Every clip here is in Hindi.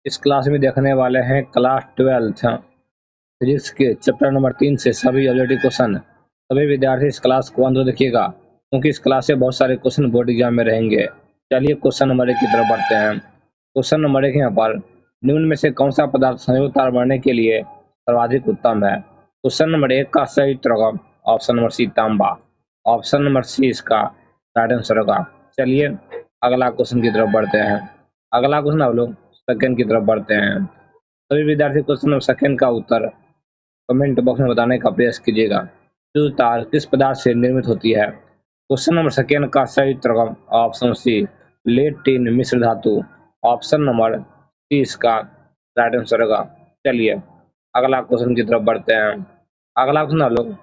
इस क्लास में देखने वाले हैं क्लास 12th फिजिक्स के चैप्टर नंबर 3 से सभी ऑब्जेक्टिव क्वेश्चन। सभी विद्यार्थी इस क्लास को अंत तक देखिएगा क्योंकि इस क्लास से बहुत सारे क्वेश्चन बोर्ड एग्जाम में रहेंगे। चलिए क्वेश्चन नंबर 1 की तरफ बढ़ते हैं। क्वेश्चन नंबर 1 यहाँ पर, निम्न में से कौन सा पदार्थ संयुक्त तार बनने के लिए सर्वाधिक उत्तम है? क्वेश्चन नंबर 1 का सही उत्तर होगा ऑप्शन नंबर सी तांबा। ऑप्शन नंबर सी इसका राइट आंसर होगा। चलिए अगला क्वेश्चन की तरफ बढ़ते हैं। अगला क्वेश्चन आप लोग सेकंड की तरफ बढ़ते हैं। सभी विद्यार्थी क्वेश्चन नंबर सेकंड का उत्तर कमेंट बॉक्स में बताने का प्रयास कीजिएगा। जो तार किस पदार्थ से निर्मित होती है? क्वेश्चन नंबर सेकंड का सही उत्तर ऑप्शन सी लेड टिन मिश्र धातु। ऑप्शन नंबर सी इसका राइट आंसर होगा। चलिए अगला क्वेश्चन की तरफ बढ़ते हैं। अगला क्वेश्चन आप लोग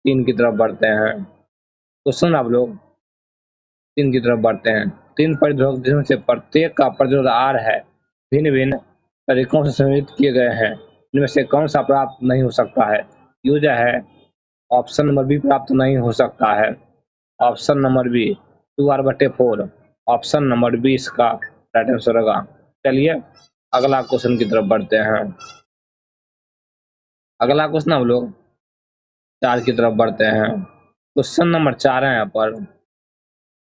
3 की तरफ बढ़ते हैं। क्वेश्चन आप लोग 3 की तरफ बढ़ते हैं। 3 परिध्रुवक जिसमें से प्रत्येक का प्रतिरोध R है, भिन्न भिन्न तरीकों से संयोजित किए गए हैं, इनमें से कौन सा प्राप्त नहीं हो सकता है? यूज है ऑप्शन नंबर बी प्राप्त नहीं हो सकता है। Option number B 2R/4। Option number B इसका राइट आंसर होगा। चलिए अगला क्वेश्चन की तरफ बढ़ते हैं। अगला क्वेश्चन हम लोग 4 की तरफ बढ़ते हैं। क्वेश्चन नंबर 4 है यहाँ पर,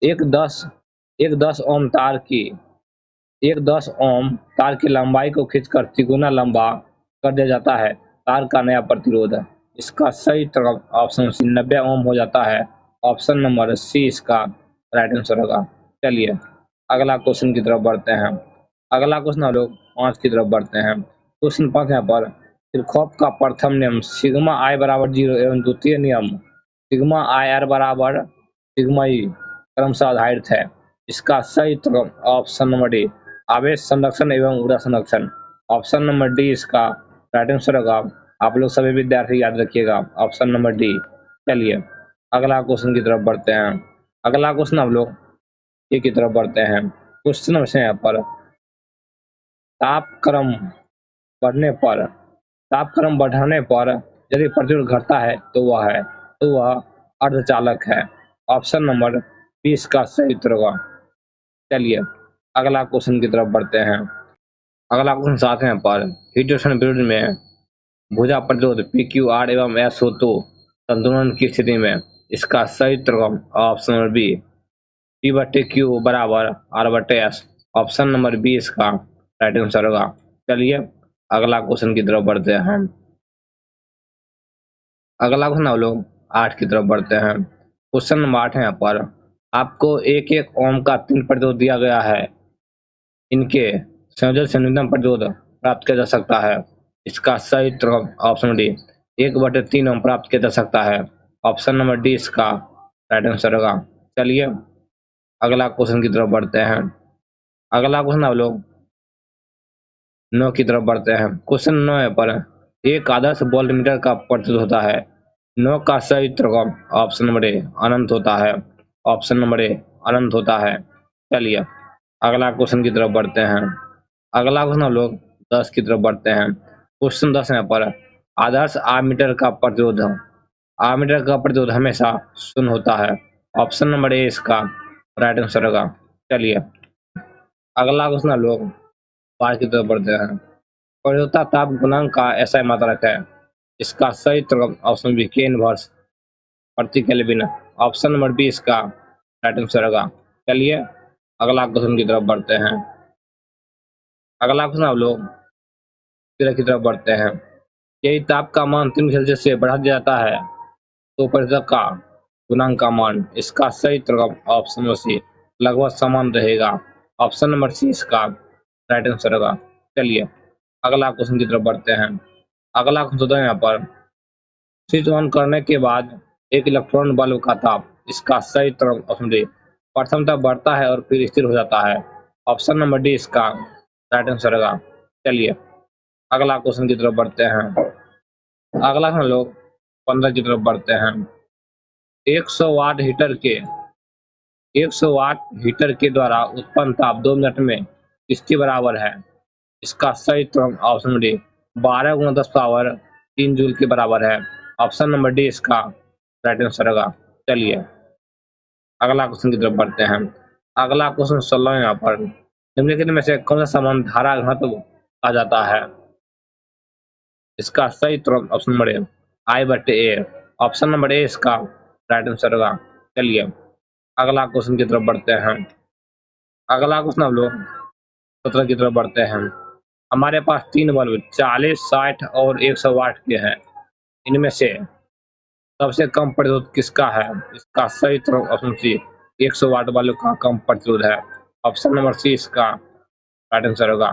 एक 10 ओम तार की लंबाई को खींचकर तिगुना लंबा कर दिया जाता है। तार का नया प्रतिरोध है, इसका सही उत्तर ऑप्शन सी 90 ओम हो जाता है। ऑप्शन नंबर सी इसका राइट आंसर होगा। चलिए अगला क्वेश्चन की तरफ बढ़ते हैं। अगला क्वेश्चन हम लोग 5 की तरफ बढ़ते हैं। क्वेश्चन 5 यहाँ पर, किरचॉफ का प्रथम नियम सिग्मा आई बराबर 0 एवं द्वितीय नियम सिग्मा आई आर बराबर सिग्मा ई क्रमशः आधारित है। इसका सही उत्तर ऑप्शन नंबर डी आवेश संरक्षण एवं ऊर्जा संरक्षण। ऑप्शन नंबर डी इसका राइट आंसर होगा। आप लोग सभी विद्यार्थी याद रखिएगा ऑप्शन नंबर डी। चलिए अगला क्वेश्चन की तरफ बढ़ते हैं। अगला क्वेश्चन हम लोग ए की तरफ बढ़ते हैं। क्वेश्चन नंबर यहाँ पर, तापक्रम बढ़ने पर यदि प्रतिरोध घटता है तो वह अर्धचालक है। ऑप्शन नंबर 20 का सही उत्तर होगा। चलिए अगला क्वेश्चन की तरफ बढ़ते हैं। अगला क्वेश्चन 7 है पर, हीट विरुद्ध में भुजा प्रतिरोध PQ R एवं S हो तो संतुलन की स्थिति में इसका सही उत्तर ऑप्शन नंबर बी P/Q बराबर R/S। ऑप्शन नंबर बी इसका राइट आंसर होगा। चलिए अगला क्वेश्चन की तरफ बढ़ते हैं। अगला क्वेश्चन हम लोग 8 की तरफ बढ़ते हैं। क्वेश्चन नंबर 8 है यहाँ पर, आपको 1 ओम का 3 प्रतिरोध दिया गया है, इनके संयोजन से न्यूनतम प्रतिरोध प्राप्त किया जा सकता है। इसका सही उत्तर ऑप्शन डी 1/3 ओम प्राप्त किया जा सकता है। ऑप्शन नंबर डी इसका राइट आंसर होगा। चलिए अगला क्वेश्चन की तरफ बढ़ते हैं। अगला क्वेश्चन हम लोग 9 की तरफ बढ़ते हैं। क्वेश्चन 9 है पर, एक आदर्श वोल्टमीटर का प्रतिरोध होता है। 9 का सही उत्तर ऑप्शन नंबर ए अनंत होता है। ऑप्शन नंबर ए अनंत होता है। चलिए अगला क्वेश्चन की तरफ बढ़ते हैं। अगला क्वेश्चन हम लोग 10 की तरफ बढ़ते हैं। क्वेश्चन 10 है पर, आदर्श आर्मीटर का प्रतिरोध हमेशा शून्य होता है। ऑप्शन नंबर ए इसका राइट आंसर होगा। चलिए अगला क्वेश्चन हम लोग 5 की तरफ बढ़ते हैं। परिवर्तन ताप गुणांक का ऐसा मात्रक है, इसका सही उत्तर ऑप्शन बी K इनवर्स प्रति केल्विन। ऑप्शन नंबर बी इसका राइट आंसर होगा। चलिए अगला क्वेश्चन की तरफ बढ़ते हैं। अगला क्वेश्चन हम लोग 13 की तरफ बढ़ते हैं। यदि ताप का मान 3 सेल्सियस से बढ़ा दिया जाता है तो परिवर्तन का गुणांक का मान, इसका सही उत्तर ऑप्शन नंबर सी लगभग समान रहेगा। ऑप्शन नंबर सी इसका राइट आंसर होगा। चलिए अगला क्वेश्चन की तरफ बढ़ते हैं। अगला क्वेश्चन यहाँ पर, स्विच ऑन करने के बाद एक इलेक्ट्रॉन बल्ब का ताप, इसका सही उत्तर ऑप्शन डी प्रथमतः बढ़ता है और फिर स्थिर हो जाता है। ऑप्शन नंबर डी इसका राइट आंसर होगा। चलिए अगला क्वेश्चन की तरफ बढ़ते हैं। अगला हम लोग 15 की तरफ बढ़ते हैं। 100 वाट हीटर के द्वारा उत्पन्न ताप 2 मिनट में किसके बराबर है? इसका सही उत्तर ऑप्शन डी 12 × 10³ जूल के बराबर है। ऑप्शन नंबर डी इसका राइट आंसर होगा। चलिए अगला क्वेश्चन की तरफ बढ़ते हैं। अगला क्वेश्चन 16 यहाँ पर, निम्नलिखित में से कौन सा संबंध धारा घनत्व आ जाता है। इसका सही उत्तर ऑप्शन नंबर ए आई बटे ए। ऑप्शन नंबर ए इसका राइट आंसर होगा। चलिए अगला क्वेश्चन की तरफ बढ़ते हैं। अगला क्वेश्चन हम लोग 17 की तरफ बढ़ते हैं। हमारे पास तीन बल्ब 40, 60 और 100 वाट के हैं। इनमें से सबसे कम प्रतिरोध किसका है? इसका सही उत्तर ऑप्शन सी 100 वाट वाले का कम प्रतिरोध है। ऑप्शन नंबर सी इसका राइट आंसर होगा।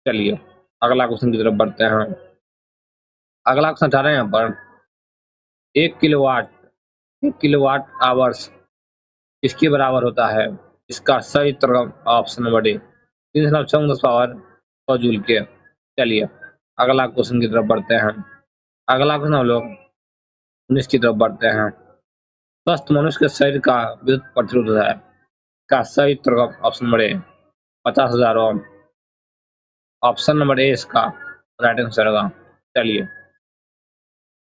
चलिए अगला क्वेश्चन की तरफ बढ़ते हैं। अगला क्वेश्चन चाह रहे हैं यहाँ पर 1 किलोवाट 1 किलोवाट आवर्स किसके बराबर होता है? इसका सही उत्तर option number D 3 power 100 joule के। चलिए अगला क्वेश्चन की तरफ बढ़ते हैं। अगला क्वेश्चन हम लोग 19 की तरफ बढ़ते हैं। स्वस्थ मनुष्य के शरीर का विद्युत प्रतिरोध है। इसका सही उत्तर option number A 50,000 ohm. Option number A इसका राइट आंसर होगा। चलिए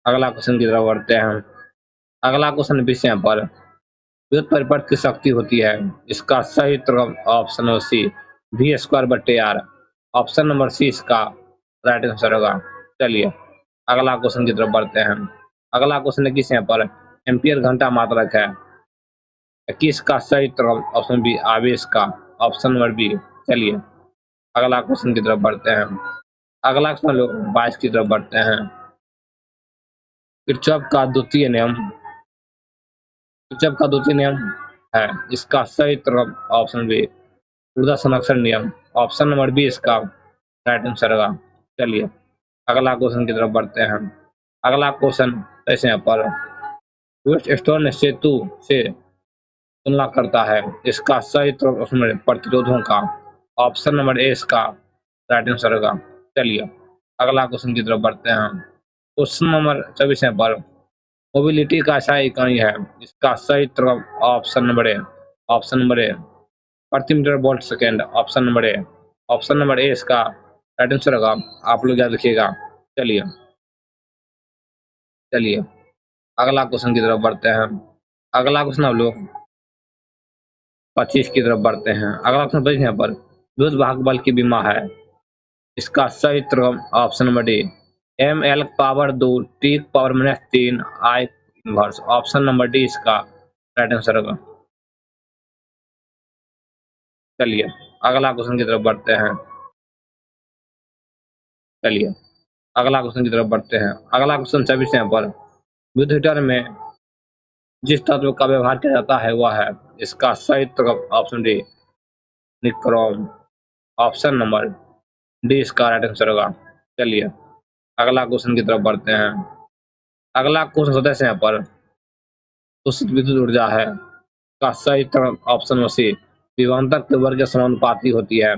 अगला क्वेश्चन की तरफ बढ़ते हैं। अगला क्वेश्चन विषय पर विद्युत परिपथ की शक्ति होती है। इसका सही उत्तर option number C V square बटे आर। ऑप्शन नंबर सी इसका राइट आंसर होगा। चलिए अगला क्वेश्चन की तरफ बढ़ते हैं। अगला क्वेश्चन किस यहाँ पर एम्पियर घंटा मात्रक है। 21 का सही उत्तर ऑप्शन बी आवेश का। Option number B. चलिए अगला क्वेश्चन की तरफ बढ़ते हैं। अगला क्वेश्चन लोग 22 की तरफ बढ़ते हैं। किरचॉफ का द्वितीय नियम किरचॉफ का द्वितीय नियम है। इसका सही उत्तर ऑप्शन बी ऊर्जा संरक्षण नियम। ऑप्शन नंबर बी इसका राइट आंसर होगा। चलिए अगला क्वेश्चन की तरफ बढ़ते हैं। अगला क्वेश्चन ऐसे यहाँ पर वेस्ट स्टोन सेतु से तुलना करता है। इसका सही उत्तर ऑप्शन नंबर प्रतिरोधों का। ऑप्शन नंबर ए इसका राइट आंसर होगा। चलिए अगला क्वेश्चन की तरफ बढ़ते हैं। क्वेश्चन नंबर 24 पर मोबिलिटी का SI इकाई है। इसका सही उत्तर ऑप्शन नंबर ए प्रति metre volt second. Option number A इसका राइट आंसर होगा। आप लोग याद रखिएगा। चलिए अगला क्वेश्चन की तरफ बढ़ते हैं। अगला क्वेश्चन हम लोग 25 की तरफ बढ़ते हैं। अगला क्वेश्चन 25 यहाँ पर विद्युत वाहक बल की बीमा है। इसका सही उत्तर option number D ML power 2 T power -3 I inverse. Option number D इसका राइट आंसर होगा। चलिए अगला क्वेश्चन की तरफ बढ़ते हैं। अगला क्वेश्चन 26 यहाँ पर विद्युत हीटर में जिस तत्व का व्यवहार किया जाता है वह है। इसका सही उत्तर option D nichrome. Option number D इसका राइट आंसर होगा। चलिए अगला क्वेश्चन की तरफ बढ़ते हैं। अगला क्वेश्चन 27 यहाँ पर दूषित विद्युत ऊर्जा है। का सही उत्तर ऑप्शन नंबर सी विभवांतर के वर्ग के समानुपाती होती है।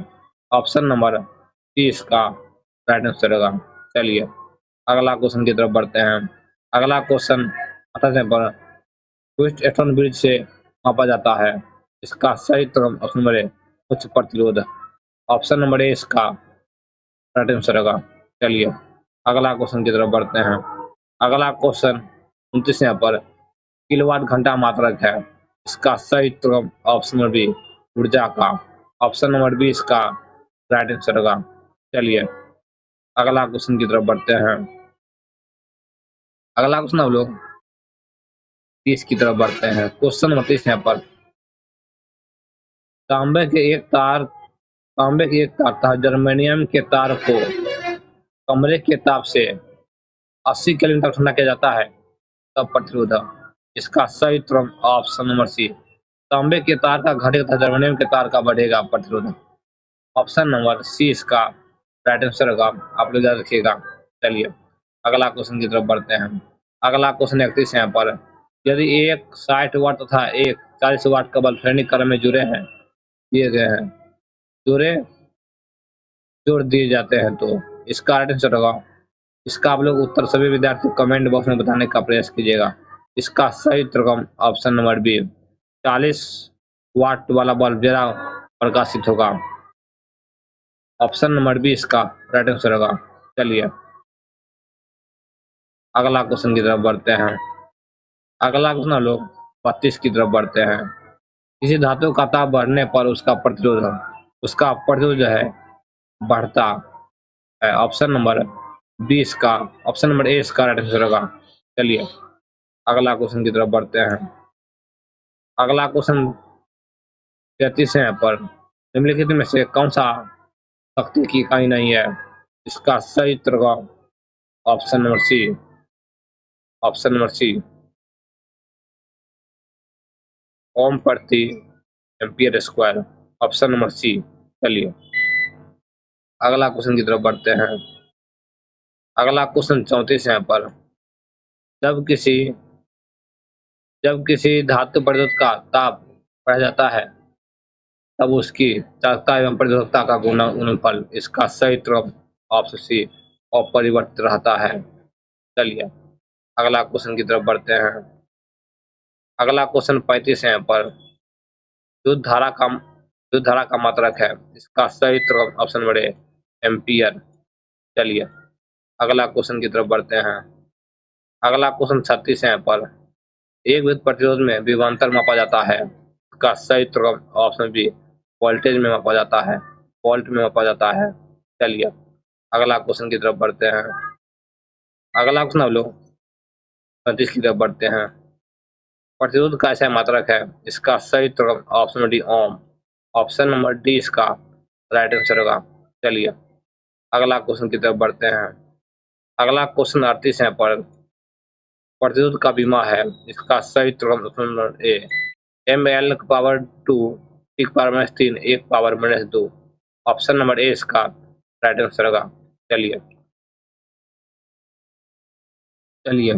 ऑप्शन नंबर सी इसका राइट आंसर होगा। चलिए अगला क्वेश्चन की तरफ बढ़ते हैं। अगला क्वेश्चन 28 पर ट्विस्ट एटन ब्रिज से मापा जाता है। इसका सही उत्तर ऑप्शन नंबर ए उच्च प्रतिरोध। ऑप्शन नंबर ए इसका राइट आंसर होगा। चलिए अगला क्वेश्चन की तरफ बढ़ते हैं। अगला क्वेश्चन 29 यहाँ पर किलोवाट घंटा मात्रक है। इसका सही उत्तर ऑप्शन नंबर बी ऊर्जा का। ऑप्शन नंबर बी इसका राइट आंसर होगा। चलिए अगला क्वेश्चन की तरफ बढ़ते हैं। अगला क्वेश्चन हम लोग 30 की तरफ बढ़ते हैं। क्वेश्चन नंबर 30 यहाँ पर तांबे के एक तार तथा जर्मेनियम के तार को कमरे के ताप से 80 केल्विन तक ठंडा किया जाता है तब प्रतिरोध। इसका सही उत्तर ऑप्शन नंबर सी तांबे के तार का घटेगा तथा जर्मेनियम के तार का बढ़ेगा प्रतिरोध। ऑप्शन नंबर सी इसका राइट आंसर होगा। आप लोग याद रखिएगा। चलिए अगला क्वेश्चन की तरफ बढ़ते हैं। अगला क्वेश्चन 31 यहाँ पर यदि एक 60 वाट तथा एक 40 वाट का बल्ब श्रेणी क्रम में जुड़े हैं दिए गए हैं जोड़ दिए जाते हैं तो इसका राइट आंसर होगा। इसका आप लोग उत्तर सभी विद्यार्थी कमेंट बॉक्स में बताने का प्रयास कीजिएगा। इसका सही उत्तर ऑप्शन नंबर बी 40 वाट वाला बल्ब ज्यादा प्रकाशित होगा। ऑप्शन नंबर बी इसका राइट आंसर होगा। चलिए अगला क्वेश्चन की तरफ बढ़ते हैं। अगला क्वेश्चन लोग 32 की तरफ बढ़ते हैं। किसी धातु का ताप बढ़ने पर उसका प्रतिरोध जो है बढ़ता है। ऑप्शन नंबर बी इसका ऑप्शन नंबर ए इसका राइट आंसर होगा। चलिए अगला क्वेश्चन की तरफ बढ़ते हैं। अगला क्वेश्चन 33 है यहाँ पर, निम्नलिखित में से कौन सा शक्ति की इकाई नहीं है? इसका सही उत्तर होगा option number C. Option number C ohm प्रति ampere square. Option number C. चलिए अगला क्वेश्चन की तरफ बढ़ते हैं। अगला क्वेश्चन 34 है यहाँ पर, जब किसी जब किसी धातु पदार्थ का ताप बढ़ जाता है तब उसकी चालकता एवं प्रतिरोधकता का गुणनफल, इसका सही उत्तर ऑप्शन सी अपरिवर्तित रहता है। चलिए अगला क्वेश्चन की तरफ बढ़ते हैं। अगला क्वेश्चन 35 है यहाँ पर, विद्युत धारा का मात्रक है, इसका सही उत्तर ऑप्शन नंबर ए एम्पियर। चलिए अगला क्वेश्चन की तरफ बढ़ते हैं। अगला क्वेश्चन 36 है यहाँ पर, एक विद्युत प्रतिरोध में विभवांतर मापा जाता है, इसका सही उत्तर ऑप्शन बी वोल्टेज में मापा जाता है, वोल्ट में मापा जाता है। चलिए अगला क्वेश्चन की तरफ बढ़ते हैं। अगला क्वेश्चन हम लोग 35 की तरफ बढ़ते हैं। प्रतिरोध का ऐसा मात्रक है, इसका सही उत्तर ऑप्शन डी ओम। ऑप्शन नंबर डी इसका राइट आंसर होगा। चलिए अगला क्वेश्चन की तरफ बढ़ते हैं। अगला क्वेश्चन 38 है पर, प्रतिरोध का बीमा है, इसका सही उत्तर option number A M L power 2 एक पावर माइनस 3 एक power minus 2। Option number A इसका राइट आंसर होगा। चलिए चलिए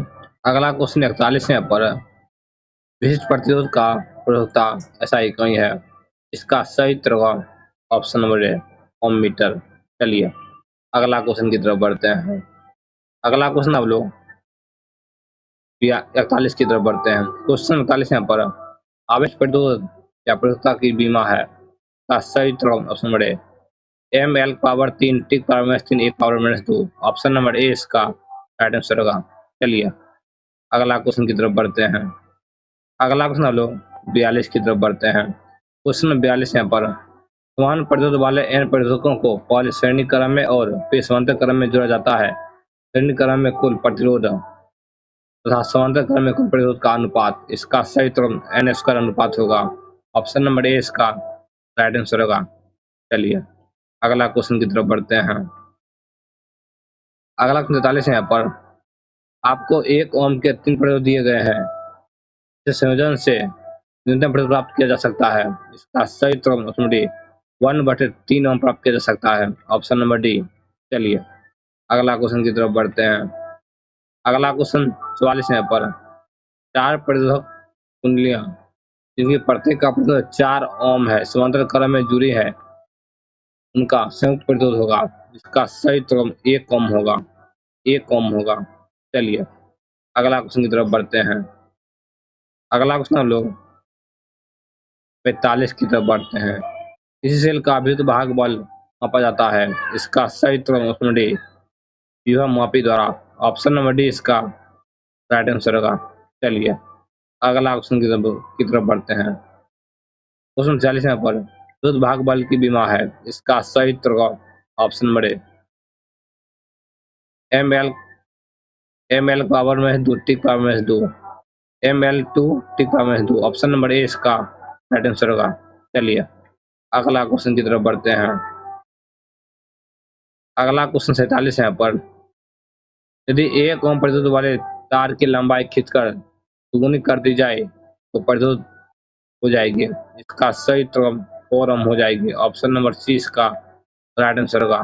अगला क्वेश्चन 41 है पर, विशिष्ट प्रतिरोध का प्रयोक्ता ऐसा इकाई है, इसका सही उत्तर होगा option number A ohm metre. चलिए अगला क्वेश्चन की तरफ बढ़ते हैं। अगला क्वेश्चन अब लोग 41 की तरफ बढ़ते हैं। क्वेश्चन 41 यहाँ पर, आवेश प्रतिरोध या प्रयोक्ता की बीमा है, का सही उत्तर option number A M L power 3 T power minus 3 एक power minus 2। Option number A इसका राइट आंसर होगा। चलिए अगला क्वेश्चन की तरफ बढ़ते हैं। अगला क्वेश्चन हम लोग 42 की तरफ बढ़ते हैं। क्वेश्चन 42 यहाँ पर, समान प्रतिरोध वाले n प्रतिरोधकों को पहले श्रेणी क्रम में और फिर समांतर क्रम में जोड़ा जाता है। श्रेणी क्रम में कुल प्रतिरोध तथा समांतर क्रम में कुल प्रतिरोध का अनुपात, इसका सही उत्तर n स्क्वायर अनुपात होगा। ऑप्शन नंबर ए इसका राइट आंसर होगा। चलिए अगला क्वेश्चन की तरफ बढ़ते हैं। अगला क्वेश्चन 43 है यहाँ पर, आपको 1 ओम के 3 प्रतिरोध दिए गए हैं, इस संयोजन से न्यूनतम प्रतिरोध प्राप्त किया जा सकता है, इसका सही उत्तर ऑप्शन डी 1/3 ओम प्राप्त किया जा सकता है। Option number D. चलिए अगला क्वेश्चन की तरफ बढ़ते हैं। अगला क्वेश्चन 44 है पर, 4 प्रतिरोधक कुंडलियां जिनकी प्रत्येक का प्रतिरोध 4 ओम है, समांतर क्रम में जुड़ी है, उनका संयुक्त प्रतिरोध होगा, इसका सही उत्तर 1 ओम होगा। 1 ओम होगा। चलिए अगला क्वेश्चन की तरफ बढ़ते हैं। अगला क्वेश्चन हम लोग 45 की तरफ बढ़ते हैं। किसी सेल का विद्युत भाग बल मापा जाता है, इसका सही उत्तर ऑप्शन डी विभव मापी द्वारा। ऑप्शन नंबर डी इसका राइट आंसर होगा। चलिए अगला क्वेश्चन की तरफ बढ़ते हैं। क्वेश्चन 40 यहाँ पर, विद्युत भाग बल की बीमा है, इसका सही उत्तर option number A M L power में 2 टी पावर में 2 ml2 टी पावर में 2। ऑप्शन नंबर ए इसका राइट आंसर होगा। चलिए अगला क्वेश्चन की तरफ बढ़ते हैं। अगला क्वेश्चन 47 है यहाँ पर, यदि 1 ओम प्रतिरोध वाले तार की लंबाई खींचकर दुगुनी कर दी जाए तो प्रतिरोध हो जाएगी, इसका सही उत्तर 4 ओम हो जाएगी। ऑप्शन नंबर सी इसका राइट आंसर होगा।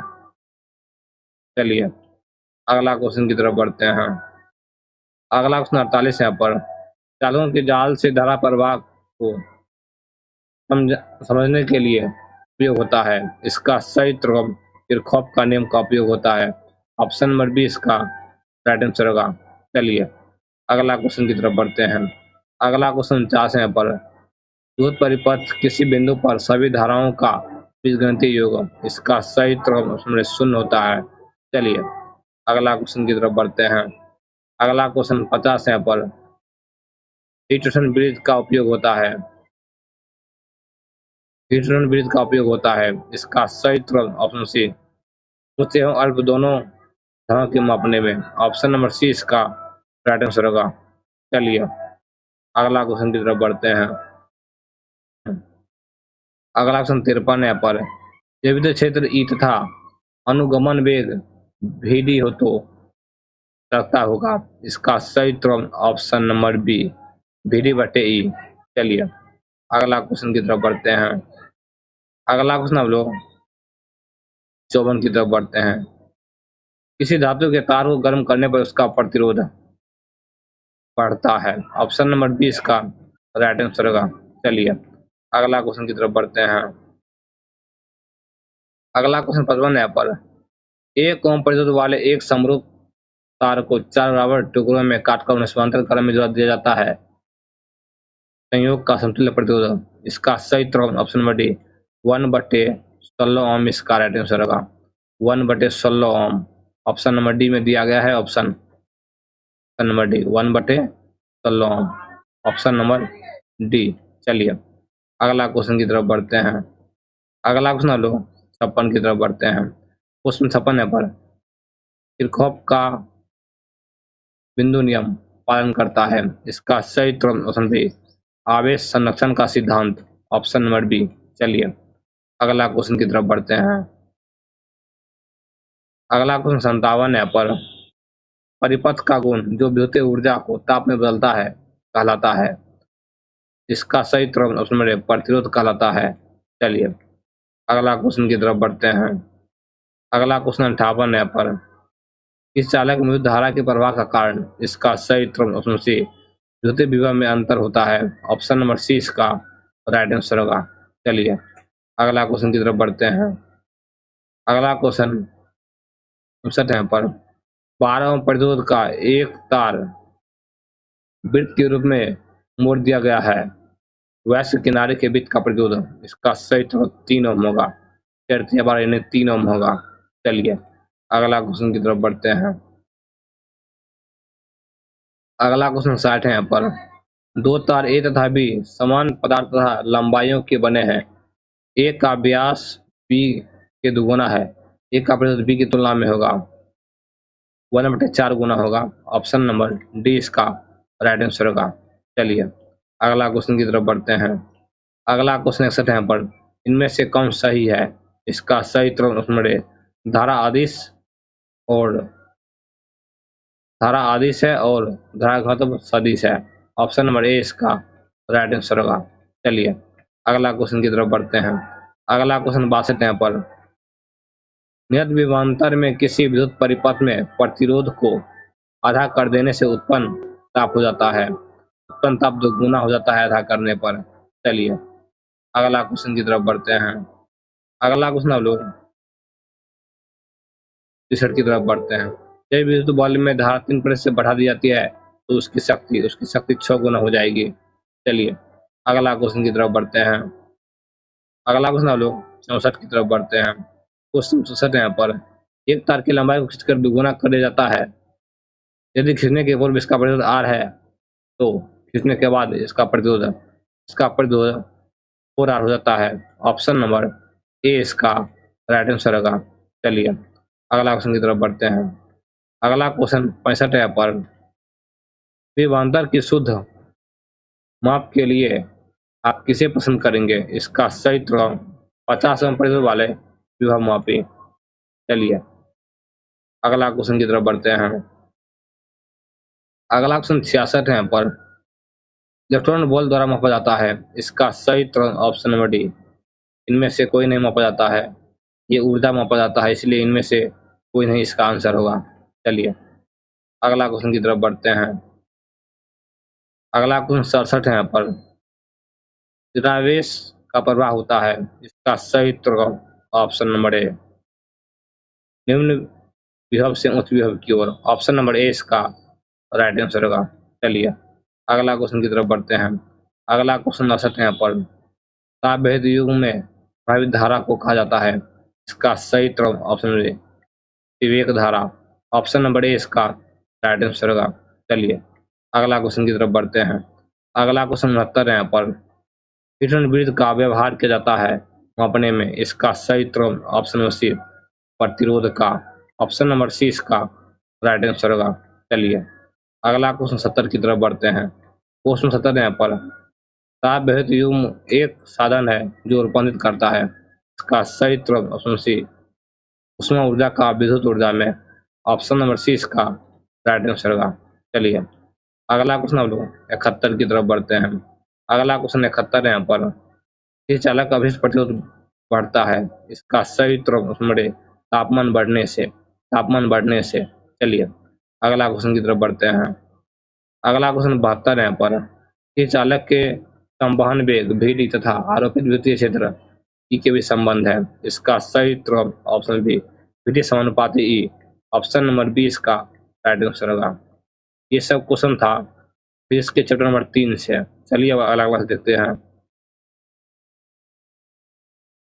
चलिए अगला क्वेश्चन की तरफ बढ़ते हैं। अगला क्वेश्चन 48 है यहाँ पर, चालकों के जाल से धारा प्रवाह को समझने के लिए उपयोग होता है, इसका सही उत्तर किरचॉफ का नियम का उपयोग होता है। ऑप्शन नंबर बी इसका राइट आंसर होगा। चलिए अगला क्वेश्चन की तरफ बढ़ते हैं। अगला क्वेश्चन 49 है यहाँ पर, विद्युत परिपथ किसी बिंदु पर सभी धाराओं का बीजगणितीय योग, इसका सही उत्तर ऑप्शन नंबर 0 होता है। चलिए अगला क्वेश्चन की तरफ बढ़ते हैं। अगला क्वेश्चन 50 है यहाँ पर, हीटरसन ब्रिज का उपयोग होता है, हीटरसन ब्रिज का उपयोग होता है, इसका सही उत्तर ऑप्शन सी ऊंचे एवं अल्प दोनों तरह के मापने में। ऑप्शन नंबर सी इसका राइट आंसर होगा। चलिए अगला क्वेश्चन की तरफ बढ़ते हैं। अगला क्वेश्चन 53 है पर जब विद्युत क्षेत्र ई तथा अनुगमन वेग भी हो तो रखता होगा। इसका सही उत्तर ऑप्शन नंबर बी वी बटे ई। चलिए अगला क्वेश्चन की तरफ बढ़ते हैं। अगला क्वेश्चन हम लोग 54 की तरफ बढ़ते हैं। किसी धातु के तार को गर्म करने पर उसका प्रतिरोध बढ़ता है। ऑप्शन नंबर 20 का राइट आंसर होगा। चलिए अगला क्वेश्चन की तरफ बढ़ते हैं। अगला क्वेश्चन 55 है पर एक ओम प्रतिरोध वाले एक समरूप तार को 4 बराबर टुकड़ों में काटकर उन्हें समांतर क्रम में जोड़ दिया जाता है। संयोग का समतुल्य प्रतिरोध। इसका सही उत्तर ऑप्शन नंबर डी 1/16 ओम इसका राइट आंसर होगा। 1/16 ओम ऑप्शन नंबर डी में दिया गया है। ऑप्शन नंबर डी 1/16 ओम ऑप्शन नंबर डी। चलिए अगला क्वेश्चन की तरफ बढ़ते हैं। अगला क्वेश्चन हम लोग 56 की तरफ बढ़ते हैं। क्वेश्चन 56 है पर किरचॉफ का बिंदु नियम पालन करता है। इसका सही उत्तर ऑप्शन बी आवेश संरक्षण का सिद्धांत ऑप्शन नंबर बी। चलिए अगला क्वेश्चन की तरफ बढ़ते हैं। अगला क्वेश्चन 57 है पर परिपथ का गुण जो विद्युतीय ऊर्जा को ताप में बदलता है कहलाता है। इसका सही उत्तर ऑप्शन नंबर ए प्रतिरोध कहलाता है। चलिए अगला क्वेश्चन की तरफ बढ़ते हैं। अगला क्वेश्चन 58 है पर इस चालक में विद्युत धारा के प्रवाह का कारण। इसका सही उत्तर ऑप्शन सी विद्युतीय विभव में अंतर होता है। ऑप्शन नंबर सी इसका राइट आंसर होगा। चलिए अगला क्वेश्चन की तरफ बढ़ते हैं। अगला क्वेश्चन 59 है पर 12 ओम प्रतिरोध का एक तार वृत्त के रूप में मोड़ दिया गया है। वैश्य किनारे के वृत्त का प्रतिरोध। इसका सही उत्तर 3 ओम होगा। 3 ओम होगा। चलिए अगला क्वेश्चन की तरफ बढ़ते हैं। अगला क्वेश्चन 60 है पर दो तार ए तथा बी समान पदार्थ तथा लंबाइयों के बने हैं। ए का व्यास बी के दुगुना है। ए का प्रतिरोध बी की तुलना में होगा 1/4 गुना होगा। ऑप्शन नंबर डी इसका राइट आंसर होगा। चलिए अगला क्वेश्चन की तरफ बढ़ते हैं। अगला क्वेश्चन 61 है पर इनमें से कौन सही है। इसका सही उत्तर ऑप्शन नंबर ए धारा आदिश है और धारा घनत्व सदिश है। ऑप्शन नंबर ए इसका राइट आंसर होगा। चलिए अगला क्वेश्चन की तरफ बढ़ते हैं। अगला क्वेश्चन 62 है पर नियत विभवांतर में किसी विद्युत परिपथ में प्रतिरोध को आधा कर देने से उत्पन्न ताप हो जाता है। उत्पन्न ताप दोगुना हो जाता है आधा करने पर। चलिए अगला क्वेश्चन की तरफ बढ़ते हैं। अगला क्वेश्चन हम लोग 63 की तरफ बढ़ते हैं। जब विद्युत बल्ब में धारा 3 से बढ़ा दी जाती है तो उसकी शक्ति 6 गुना हो जाएगी। चलिए अगला क्वेश्चन की तरफ बढ़ते हैं। अगला क्वेश्चन हम लोग 64 की तरफ बढ़ते हैं। क्वेश्चन 64 यहाँ पर एक तार की लंबाई को खींचकर दुगुना कर दिया जाता है। यदि खींचने के पूर्व इसका प्रतिरोध R है तो खींचने के बाद इसका प्रतिरोध 4R हो जाता है। ऑप्शन नंबर ए इसका राइट आंसर होगा। चलिए अगला क्वेश्चन की तरफ बढ़ते हैं। अगला क्वेश्चन 65 है पर विभवांतर की शुद्ध माप के लिए आप किसे पसंद करेंगे। इसका सही उत्तर 50 ओम प्रतिरोध वाले विभव मापी। चलिए अगला क्वेश्चन की तरफ बढ़ते हैं। अगला क्वेश्चन 66 है पर इलेक्ट्रॉन बॉल द्वारा मापा जाता है। इसका सही उत्तर ऑप्शन नंबर डी इनमें से कोई नहीं मापा जाता है। ये ऊर्जा मापा जाता है इसलिए इनमें से कोई नहीं इसका आंसर होगा। चलिए अगला क्वेश्चन की तरफ बढ़ते हैं। अगला क्वेश्चन 67 है पर विद्युदावेश का प्रवाह होता है। इसका सही उत्तर ऑप्शन नंबर ए निम्न विभव से उच्च विभव की ओर। ऑप्शन नंबर ए इसका राइट आंसर होगा। चलिए अगला क्वेश्चन की तरफ बढ़ते हैं। अगला क्वेश्चन 69 है पर तापभेद युग में प्रभावित धारा को कहा जाता है। इसका सही उत्तर ऑप्शन नंबर ए विवेक धारा। ऑप्शन नंबर ए इसका राइट आंसर होगा। चलिए अगला क्वेश्चन की तरफ बढ़ते हैं। अगला क्वेश्चन 69 है पर किरण वृत्त का व्यवहार किया जाता है मापने में। इसका सही उत्तर ऑप्शन नंबर सी प्रतिरोध का। ऑप्शन नंबर सी इसका राइट आंसर होगा। चलिए अगला क्वेश्चन 70 की तरफ बढ़ते हैं। क्वेश्चन 70 यहाँ पर ताप विद्युत युग्म एक साधन है जो रूपांतरित करता है। इसका सही उत्तर ऑप्शन सी उष्मा ऊर्जा का विद्युत ऊर्जा में। ऑप्शन नंबर सी इसका राइट आंसर होगा। चलिए अगला क्वेश्चन हम लोग 71 की तरफ बढ़ते हैं। अगला क्वेश्चन 71 यहाँ पर किस चालक का अभिष्ट प्रतिरोध बढ़ता है। इसका सही उत्तर ऑप्शन नंबर ए तापमान बढ़ने से। चलिए अगला क्वेश्चन की तरफ बढ़ते हैं। अगला क्वेश्चन 72 यहाँ पर किस चालक के संवहन वेग VD तथा आरोपित विद्युतीय क्षेत्र ई के बीच संबंध है। इसका सही उत्तर ऑप्शन बी VD समानुपाती ई। ऑप्शन नंबर बी इसका राइट आंसर होगा। ये सब क्वेश्चन था फिजिक्स के चैप्टर नंबर 3 से। चलिए अब अगला क्लास देखते हैं।